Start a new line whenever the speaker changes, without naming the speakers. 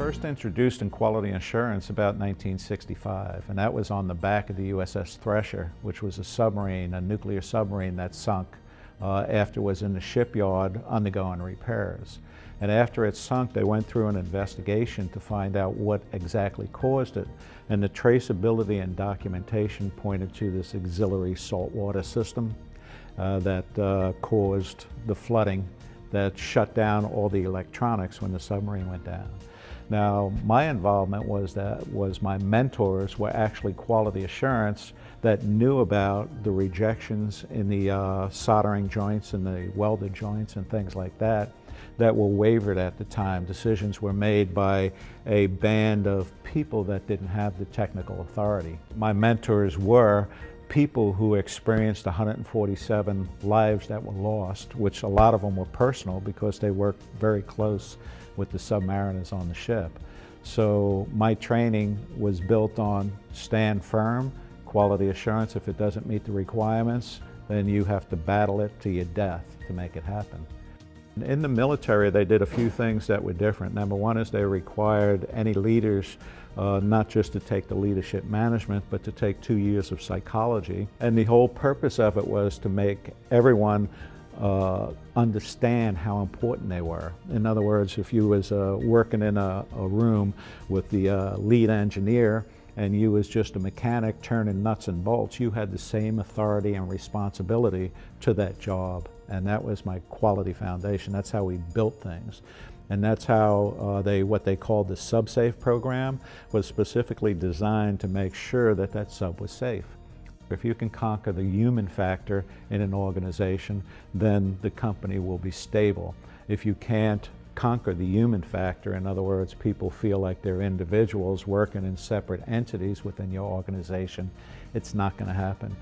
first introduced in quality assurance about 1965, and that was on the back of the USS Thresher, which was a submarine, a nuclear submarine that sunk after it was in the shipyard undergoing repairs. And after it sunk, they went through an investigation to find out what exactly caused it. And the traceability and documentation pointed to this auxiliary saltwater system that caused the flooding that shut down all the electronics when the submarine went down. Now, my involvement was my mentors were actually quality assurance that knew about the rejections in the soldering joints and the welded joints and things like that were wavered at the time. Decisions were made by a band of people that didn't have the technical authority. My mentors were people who experienced 147 lives that were lost, which a lot of them were personal because they worked very close with the submariners on the ship. So my training was built on stand firm, quality assurance. If it doesn't meet the requirements, then you have to battle it to your death to make it happen. In the military, they did a few things that were different. Number one is they required any leaders not just to take the leadership management, but to take 2 years of psychology. And the whole purpose of it was to make everyone understand how important they were. In other words, if you was working in a room with the lead engineer and you was just a mechanic turning nuts and bolts, you had the same authority and responsibility to that job. And that was my quality foundation. That's how we built things. And that's how what they called the sub-safe program was specifically designed to make sure that that sub was safe. If you can conquer the human factor in an organization, then the company will be stable. If you can't conquer the human factor, in other words, people feel like they're individuals working in separate entities within your organization, it's not going to happen.